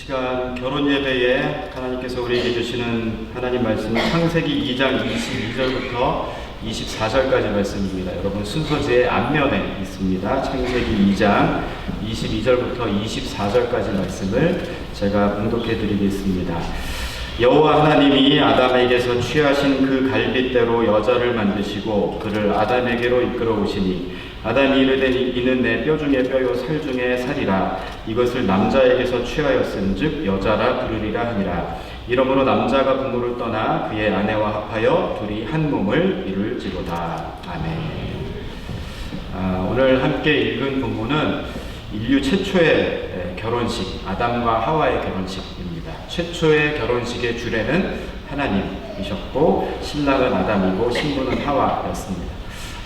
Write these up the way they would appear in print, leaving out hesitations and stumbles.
시간 결혼 예배에 하나님께서 우리에게 주시는 하나님 말씀은 창세기 2장 22절부터 24절까지 말씀입니다. 여러분 순서지의 앞면에 있습니다. 창세기 2장 22절부터 24절까지 말씀을 제가 봉독해 드리겠습니다. 여호와 하나님이 아담에게서 취하신 그 갈빗대로 여자를 만드시고 그를 아담에게로 이끌어 오시니 아담이 이르되 이는 내 뼈 중에 뼈요 살 중에 살이라 이것을 남자에게서 취하였은즉 여자라 부르리라 하니라. 이러므로 남자가 부모를 떠나 그의 아내와 합하여 둘이 한 몸을 이룰지로다. 아멘. 오늘 함께 읽은 본문은 인류 최초의 결혼식, 아담과 하와의 결혼식입니다. 최초의 결혼식의 주례는 하나님이셨고 신랑은 아담이고 신부는 하와였습니다.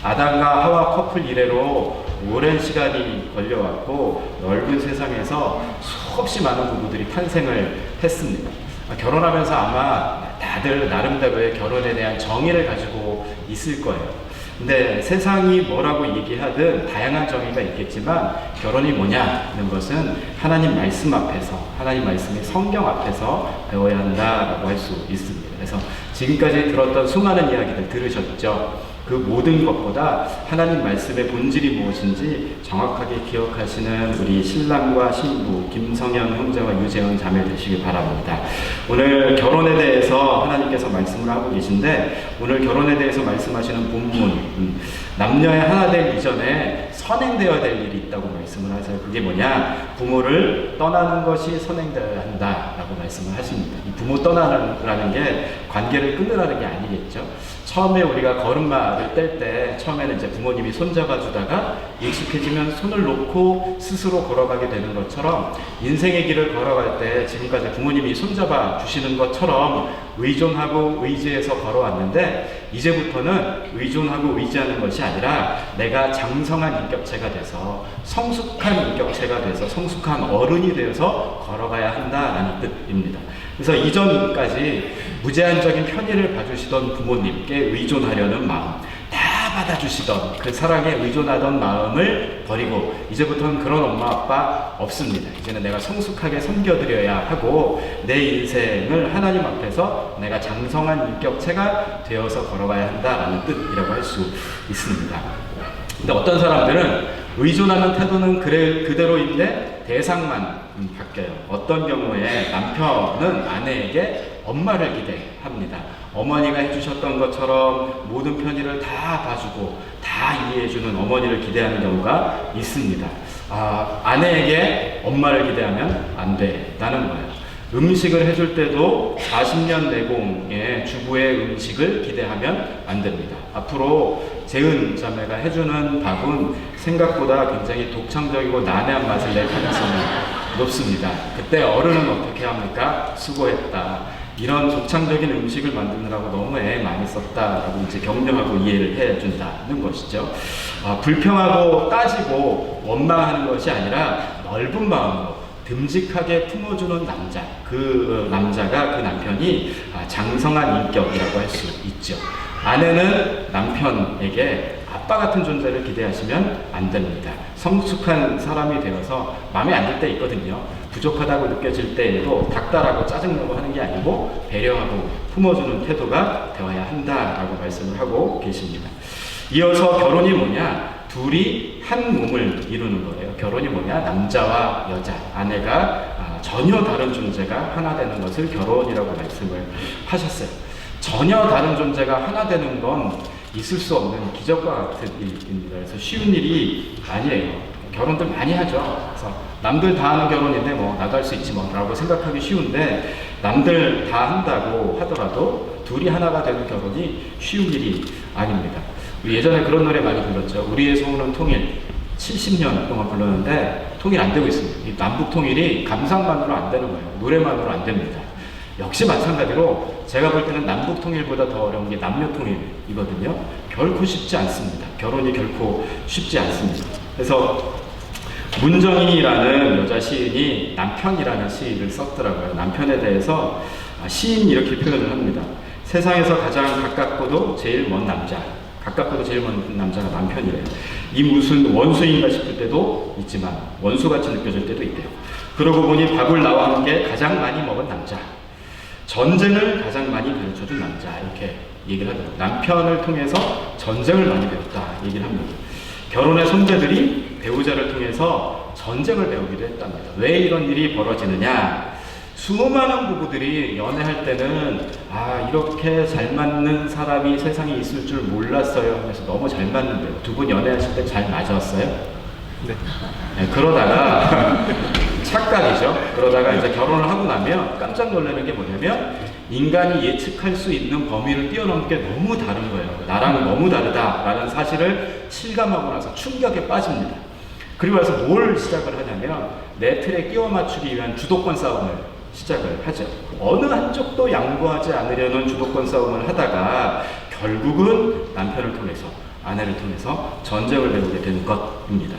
아담과 하와 커플 이래로 오랜 시간이 걸려왔고 넓은 세상에서 수없이 많은 부부들이 탄생을 했습니다. 결혼하면서 아마 다들 나름대로의 결혼에 대한 정의를 가지고 있을 거예요. 근데 세상이 뭐라고 얘기하든 다양한 정의가 있겠지만 결혼이 뭐냐는 것은 하나님 말씀 앞에서, 하나님 말씀의 성경 앞에서 배워야 한다라고 할 수 있습니다. 그래서 지금까지 들었던 수많은 이야기들 들으셨죠? 그 모든 것보다 하나님 말씀의 본질이 무엇인지 정확하게 기억하시는 우리 신랑과 신부 김성현 형제와 유재현 자매 되시길 바랍니다. 오늘 결혼에 대해서 하나님께서 말씀을 하고 계신데 오늘 결혼에 대해서 말씀하시는 본문 남녀의 하나 될 이전에 선행되어야 될 일이 있다고 말씀을 하세요. 그게 뭐냐? 부모를 떠나는 것이 선행되어야 한다라고 말씀을 하십니다. 이 부모 떠나라는 게 관계를 끊으라는 게 아니겠죠. 처음에 우리가 걸음마를 뗄 때 처음에는 이제 부모님이 손잡아 주다가 익숙해지면 손을 놓고 스스로 걸어가게 되는 것처럼 인생의 길을 걸어갈 때 지금까지 부모님이 손잡아 주시는 것처럼 의존하고 의지해서 걸어왔는데 이제부터는 의존하고 의지하는 것이 아니라 내가 장성한 인격체가 돼서 성숙한 인격체가 돼서 성숙한 어른이 되어서 걸어가야 한다라는 뜻입니다. 그래서 이전까지 무제한적인 편의를 봐주시던 부모님께 의존하려는 마음, 다 받아주시던 그 사랑에 의존하던 마음을 버리고 이제부터는 그런 엄마 아빠 없습니다. 이제는 내가 성숙하게 섬겨드려야 하고 내 인생을 하나님 앞에서 내가 장성한 인격체가 되어서 걸어가야 한다라는 뜻이라고 할 수 있습니다. 근데 어떤 사람들은 의존하는 태도는 그대로인데 대상만 바뀌어요. 어떤 경우에 남편은 아내에게 엄마를 기대합니다. 어머니가 해주셨던 것처럼 모든 편의를 다 봐주고 다 이해해주는 어머니를 기대하는 경우가 있습니다. 아내에게 엄마를 기대하면 안 된다는 거예요. 음식을 해줄 때도 40년 내공의 주부의 음식을 기대하면 안 됩니다. 앞으로 재은 자매가 해주는 밥은 생각보다 굉장히 독창적이고 난해한 맛을 낼 가능성이 높습니다. 그때 어른은 어떻게 합니까? 수고했다. 이런 독창적인 음식을 만드느라고 너무 애 많이 썼다라고 이제 격려하고 이해를 해준다는 것이죠. 불평하고 따지고 원망하는 것이 아니라 넓은 마음으로 듬직하게 품어주는 남자, 그 남자가 그 남편이 장성한 인격이라고 할 수 있죠. 아내는 남편에게 아빠 같은 존재를 기대하시면 안 됩니다. 성숙한 사람이 되어서 마음에 안 들 때 있거든요. 부족하다고 느껴질 때에도 닥달하고 짜증내고 하는 게 아니고 배려하고 품어주는 태도가 되어야 한다라고 말씀을 하고 계십니다. 이어서 결혼이 뭐냐? 둘이 한 몸을 이루는 거예요. 결혼이 뭐냐? 남자와 여자, 아내가 전혀 다른 존재가 하나 되는 것을 결혼이라고 말씀을 하셨어요. 전혀 다른 존재가 하나 되는 건 있을 수 없는 기적과 같은 일입니다. 그래서 쉬운 일이 아니에요. 결혼들 많이 하죠. 그래서 남들 다 하는 결혼인데 뭐 나도 할 수 있지 뭐 라고 생각하기 쉬운데 남들 다 한다고 하더라도 둘이 하나가 되는 결혼이 쉬운 일이 아닙니다. 우리 예전에 그런 노래 많이 불렀죠. 우리의 소원은 통일. 70년 동안 불렀는데 통일 안 되고 있습니다. 이 남북 통일이 감상만으로 안 되는 거예요. 노래만으로 안 됩니다. 역시 마찬가지로 제가 볼 때는 남북 통일보다 더 어려운 게 남녀 통일이거든요. 결코 쉽지 않습니다. 결혼이 결코 쉽지 않습니다. 그래서 문정인이라는 여자 시인이 남편이라는 시를 썼더라고요. 남편에 대해서 시인이 이렇게 표현을 합니다. 세상에서 가장 가깝고도 제일 먼 남자, 가깝고도 제일 먼 남자가 남편이래요. 이 무슨 원수인가 싶을 때도 있지만 원수같이 느껴질 때도 있대요. 그러고 보니 밥을 나와 함께 가장 많이 먹은 남자, 전쟁을 가장 많이 가르쳐준 남자, 이렇게 얘기를 하더라고요. 남편을 통해서 전쟁을 많이 배웠다 얘기를 합니다. 결혼의 선배들이 배우자를 통해서 전쟁을 배우기도 했답니다. 왜 이런 일이 벌어지느냐? 수많은 부부들이 연애할 때는 이렇게 잘 맞는 사람이 세상에 있을 줄 몰랐어요 하면서 너무 잘 맞는데요. 두 분 연애하실 때 잘 맞았어요? 네. 그러다가 착각이죠. 그러다가 이제 결혼을 하고 나면 깜짝 놀라는 게 뭐냐면 인간이 예측할 수 있는 범위를 뛰어넘는 게 너무 다른 거예요. 나랑 너무 다르다라는 사실을 실감하고 나서 충격에 빠집니다. 그리고 나서 뭘 시작을 하냐면 내 틀에 끼워 맞추기 위한 주도권 싸움을 시작을 하죠. 어느 한쪽도 양보하지 않으려는 주도권 싸움을 하다가 결국은 남편을 통해서, 아내를 통해서 전쟁을 배우게 되는 것입니다.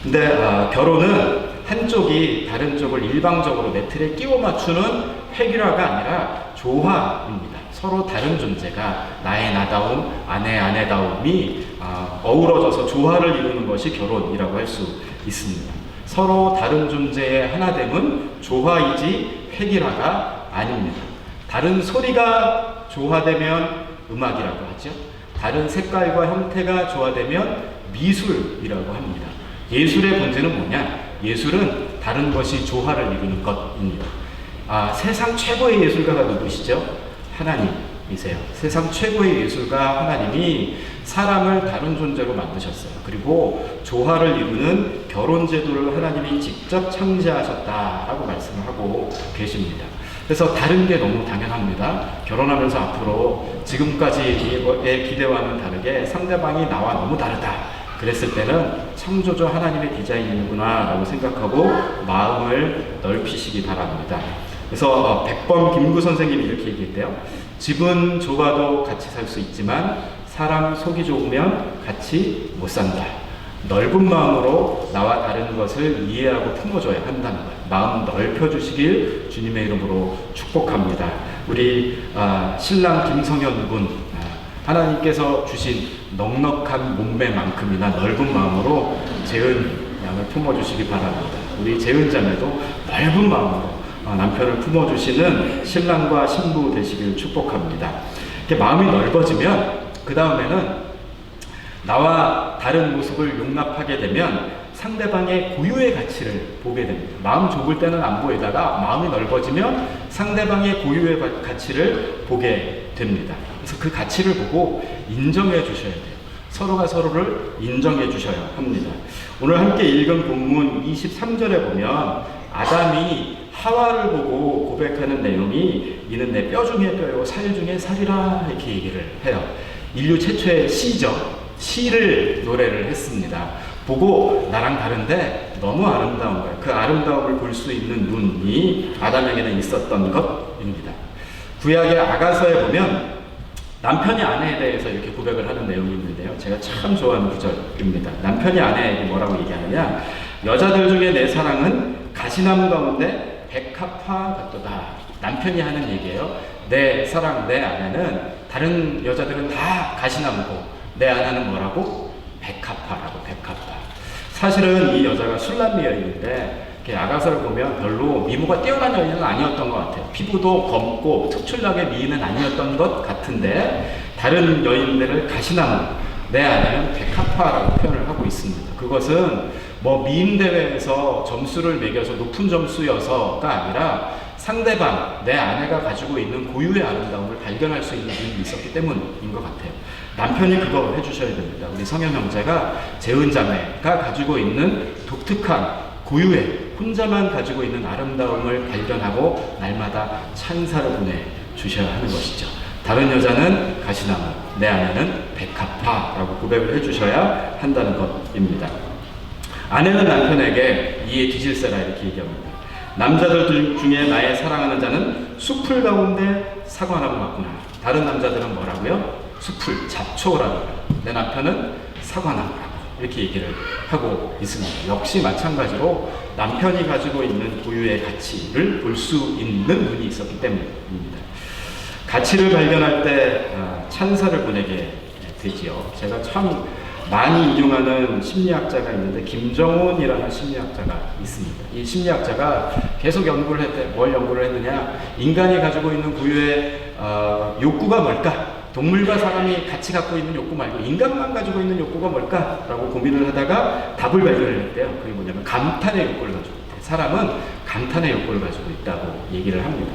근데 결혼은 한쪽이 다른 쪽을 일방적으로 내 틀에 끼워 맞추는 획일화가 아니라 조화입니다. 서로 다른 존재가 나의 나다움, 아내의 아내다움이 어우러져서 조화를 이루는 것이 결혼이라고 할 수 있습니다. 서로 다른 존재의 하나됨은 조화이지 획일화가 아닙니다. 다른 소리가 조화되면 음악이라고 하죠. 다른 색깔과 형태가 조화되면 미술이라고 합니다. 예술의 본질은 뭐냐? 예술은 다른 것이 조화를 이루는 것입니다. 세상 최고의 예술가가 누구시죠? 하나님이세요. 세상 최고의 예술가 하나님이 사람을 다른 존재로 만드셨어요. 그리고 조화를 이루는 결혼 제도를 하나님이 직접 창시하셨다라고 말씀을 하고 계십니다. 그래서 다른 게 너무 당연합니다. 결혼하면서 앞으로 지금까지의 기대와는 다르게 상대방이 나와 너무 다르다 그랬을 때는 창조주 하나님의 디자인이구나 라고 생각하고 마음을 넓히시기 바랍니다. 그래서 백범 김구 선생님이 이렇게 얘기했대요. 집은 좁아도 같이 살 수 있지만 사람 속이 좁으면 같이 못 산다. 넓은 마음으로 나와 다른 것을 이해하고 품어줘야 한다는 거예요. 마음 넓혀주시길 주님의 이름으로 축복합니다. 우리 신랑 김성현 군, 하나님께서 주신 넉넉한 몸매만큼이나 넓은 마음으로 재은 양을 품어주시기 바랍니다. 우리 재은 자매도 넓은 마음으로 남편을 품어주시는 신랑과 신부 되시길 축복합니다. 이렇게 마음이 넓어지면 그 다음에는 나와 다른 모습을 용납하게 되면 상대방의 고유의 가치를 보게 됩니다. 마음 좁을 때는 안 보이다가 마음이 넓어지면 상대방의 고유의 가치를 보게 됩니다. 그래서 그 가치를 보고 인정해 주셔야 돼요. 서로가 서로를 인정해 주셔야 합니다. 오늘 함께 읽은 본문 23절에 보면 아담이 하와를 보고 고백하는 내용이 이는 내 뼈 중에 뼈요 살 중에 살이라 이렇게 얘기를 해요. 인류 최초의 시죠. 시를 노래를 했습니다. 보고 나랑 다른데 너무 아름다운 거예요. 그 아름다움을 볼 수 있는 눈이 아담에게는 있었던 것입니다. 구약의 아가서에 보면 남편이 아내에 대해서 이렇게 고백을 하는 내용이 있는데요. 제가 참 좋아하는 구절입니다. 남편이 아내에게 뭐라고 얘기하느냐? 여자들 중에 내 사랑은 가시나무 가운데 백합화 같도다. 남편이 하는 얘기예요. 내 사랑, 내 아내는 다른 여자들은 다 가시나무고 내 아내는 뭐라고? 백합화라고. 백합화. 사실은 이 여자가 술람미 여인인데 아가서를 보면 별로 미모가 뛰어난 여인은 아니었던 것 같아요. 피부도 검고 특출나게 미인은 아니었던 것 같은데 다른 여인들을 가시나무, 내 아내는 백합화라고 표현을 하고 있습니다. 그것은 뭐 미인 대회에서 점수를 매겨서 높은 점수여서가 아니라 상대방, 내 아내가 가지고 있는 고유의 아름다움을 발견할 수 있는 눈이 있었기 때문인 것 같아요. 남편이 그거 해주셔야 됩니다. 우리 성현 형제가 재은 자매가 가지고 있는 독특한 고유의 혼자만 가지고 있는 아름다움을 발견하고 날마다 찬사를 보내주셔야 하는 것이죠. 다른 여자는 가시나무, 내 아내는 백합화라고 고백을 해주셔야 한다는 것입니다. 아내는 남편에게 이에 뒤질세라 이렇게 얘기합니다. 남자들 중에 나의 사랑하는 자는 숲풀 가운데 사과나무 같구나. 다른 남자들은 뭐라고요? 숲풀, 잡초라고요. 내 남편은 사과나무라고 이렇게 얘기를 하고 있습니다. 역시 마찬가지로 남편이 가지고 있는 고유의 가치를 볼 수 있는 눈이 있었기 때문입니다. 가치를 발견할 때 찬사를 보내게 되지요. 제가 참 많이 인용하는 심리학자가 있는데 김정훈이라는 심리학자가 있습니다. 이 심리학자가 계속 연구를 했대. 뭘 연구를 했느냐? 인간이 가지고 있는 고유의 욕구가 뭘까? 동물과 사람이 같이 갖고 있는 욕구 말고 인간만 가지고 있는 욕구가 뭘까라고 고민을 하다가 답을 발견을 했대요. 그게 뭐냐면 감탄의 욕구를 가지고 있대요. 사람은 감탄의 욕구를 가지고 있다고 얘기를 합니다.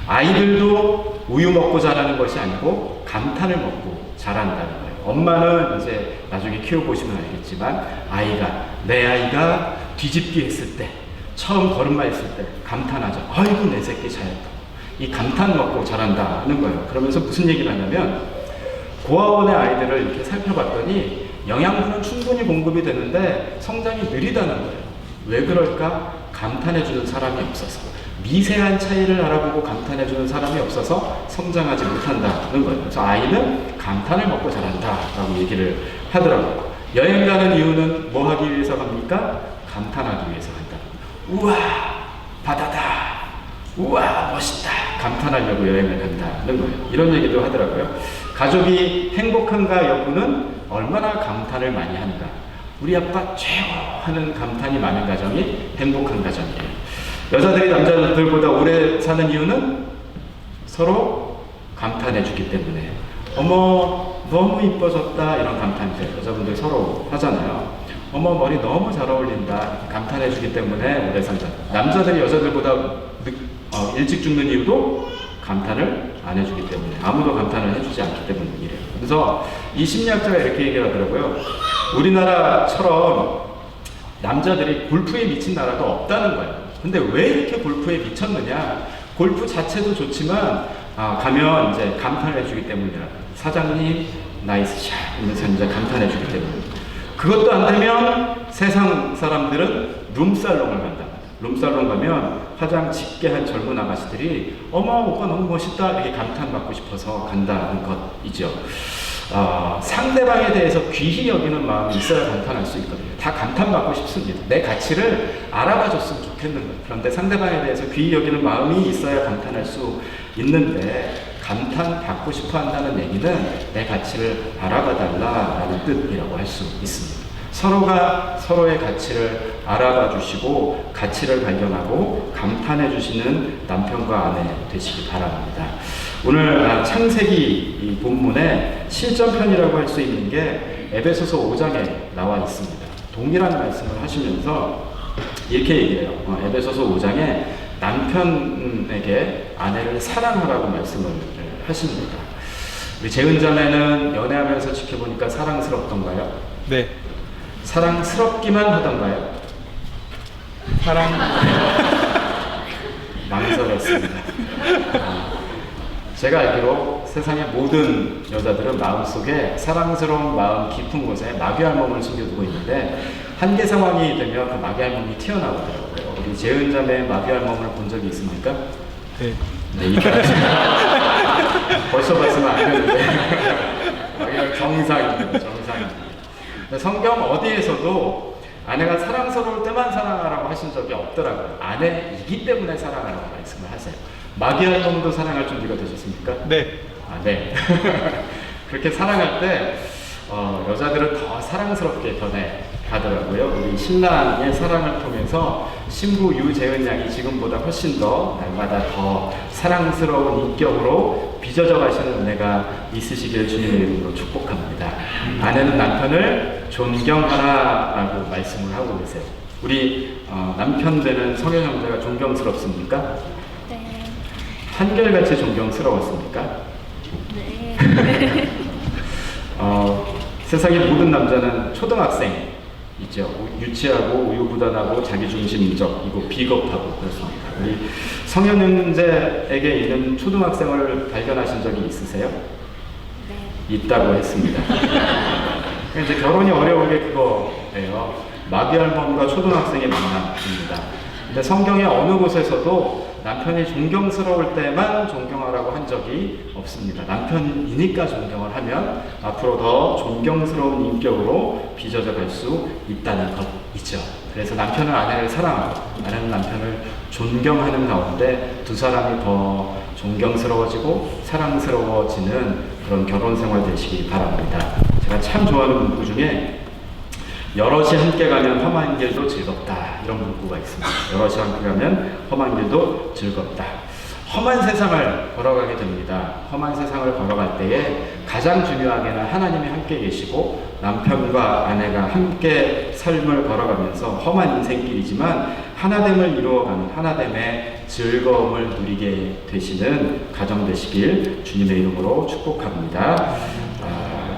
아이들도 우유 먹고 자라는 것이 아니고 감탄을 먹고 자란다는 거예요. 엄마는 이제 나중에 키워보시면 알겠지만 내 아이가 뒤집기 했을 때, 처음 걸음마 했을 때 감탄하죠. 아이고 내 새끼 잘했다. 이 감탄 먹고 자란다는 거예요. 그러면서 무슨 얘기를 하냐면 고아원의 아이들을 이렇게 살펴봤더니 영양분은 충분히 공급이 되는데 성장이 느리다는 거예요. 왜 그럴까? 감탄해주는 사람이 없어서, 미세한 차이를 알아보고 감탄해주는 사람이 없어서 성장하지 못한다는 거예요. 그래서 아이는 감탄을 먹고 자란다라고 얘기를 하더라고요. 여행 가는 이유는 뭐 하기 위해서 갑니까? 감탄하기 위해서 간다. 우와 바다다, 우와 멋있다, 감탄하려고 여행을 간다는 거예요. 이런 얘기도 하더라고요. 가족이 행복한가 여부는 얼마나 감탄을 많이 하는가. 우리 아빠 최고 하는 감탄이 많은 가정이 행복한 가정이에요. 여자들이 남자들보다 오래 사는 이유는 서로 감탄해 주기 때문에. 어머 너무 이뻐졌다, 이런 감탄들 여자분들 서로 하잖아요. 어머 머리 너무 잘 어울린다, 감탄해 주기 때문에 오래 산다. 남자들이 여자들보다 일찍 죽는 이유도 감탄을 안 해주기 때문에, 아무도 감탄을 해주지 않기 때문이에요. 그래서 이 심리학자가 이렇게 얘기를 하더라고요. 우리나라처럼 남자들이 골프에 미친 나라도 없다는 거예요. 근데 왜 이렇게 골프에 미쳤느냐? 골프 자체도 좋지만 가면 이제 감탄을 해주기 때문이라. 사장님 나이스 샷 이러면서 이제 감탄해 주기 때문에. 그것도 안 되면 세상 사람들은 룸살롱을 간다. 룸살롱 가면 화장 짙게 한 젊은 아가씨들이 어머 오빠 너무 멋있다 이렇게 감탄받고 싶어서 간다는 것이죠. 상대방에 대해서 귀히 여기는 마음이 있어야 감탄할 수 있거든요. 다 감탄받고 싶습니다. 내 가치를 알아봐 줬으면 좋겠는 거예요. 그런데 상대방에 대해서 귀히 여기는 마음이 있어야 감탄할 수 있는데, 감탄받고 싶어 한다는 얘기는 내 가치를 알아봐 달라라는 뜻이라고 할 수 있습니다. 서로가 서로의 가치를 알아봐 주시고 가치를 발견하고 감탄해 주시는 남편과 아내 되시기 바랍니다. 오늘 창세기 이 본문에 실전편이라고 할 수 있는 게 에베소서 5장에 나와 있습니다. 동일한 말씀을 하시면서 이렇게 얘기해요. 에베소서 5장에 남편에게 아내를 사랑하라고 말씀을 하십니다. 우리 재은자매는 연애하면서 지켜보니까 사랑스럽던가요? 네. 사랑스럽기만 하던가요? 망설였습니다. 제가 알기로 세상의 모든 여자들은 마음속에 사랑스러운 마음 깊은 곳에 마귀알몸을 숨겨두고 있는데, 한계 상황이 되면 그 마귀알몸이 튀어나오더라고요. 우리 재은자매의 마귀알몸을 본 적이 있습니까? 네. 네, 이렇게 벌써 봤으면 안 되는데 마귀알 정상입니다. 성경 어디에서도 아내가 사랑스러울 때만 사랑하라고 하신 적이 없더라고요. 아내이기 때문에 사랑하라고 말씀을 하세요. 마귀알몸도 사랑할 준비가 되셨습니까? 네. 네. 그렇게 사랑할 때 여자들은 더 사랑스럽게 변해 가더라고요. 우리 신랑의 사랑을 통해서 신부 유재은 양이 지금보다 훨씬 더 날마다 더 사랑스러운 인격으로 빚어져 가시는 은혜가 있으시길 주님의 이름으로 축복합니다. 아내는 남편을 존경하라라고 말씀을 하고 계세요. 우리 남편 되는 성현 형제가 존경스럽습니까? 네. 한결같이 존경스러웠습니까? 네. 세상의 모든 남자는 초등학생 있죠. 유치하고 우유부단하고 자기중심적이고 비겁하고 그렇습니다. 우리 성현 형제에게 있는 초등학생을 발견하신 적이 있으세요? 네. 있다고 했습니다. 이제 결혼이 어려운 게 그거예요. 마귀알몸과 초등학생의 만남입니다. 근데 성경의 어느 곳에서도 남편이 존경스러울 때만 존경하라고 한 적이 없습니다. 남편이니까 존경을 하면 앞으로 더 존경스러운 인격으로 빚어져 갈 수 있다는 것이죠. 그래서 남편은 아내를 사랑하고 아내는 남편을 존경하는 가운데 두 사람이 더 존경스러워지고 사랑스러워지는 그런 결혼 생활 되시기 바랍니다. 제가 참 좋아하는 문구 중에 여럿이 함께 가면 험한 길도 즐겁다. 이런 문구가 있습니다. 여럿이 함께 가면 험한 길도 즐겁다. 험한 세상을 걸어가게 됩니다. 험한 세상을 걸어갈 때에 가장 중요하게는 하나님이 함께 계시고 남편과 아내가 함께 삶을 걸어가면서 험한 인생길이지만 하나됨을 이루어가는 하나됨의 즐거움을 누리게 되시는 가정 되시길 주님의 이름으로 축복합니다.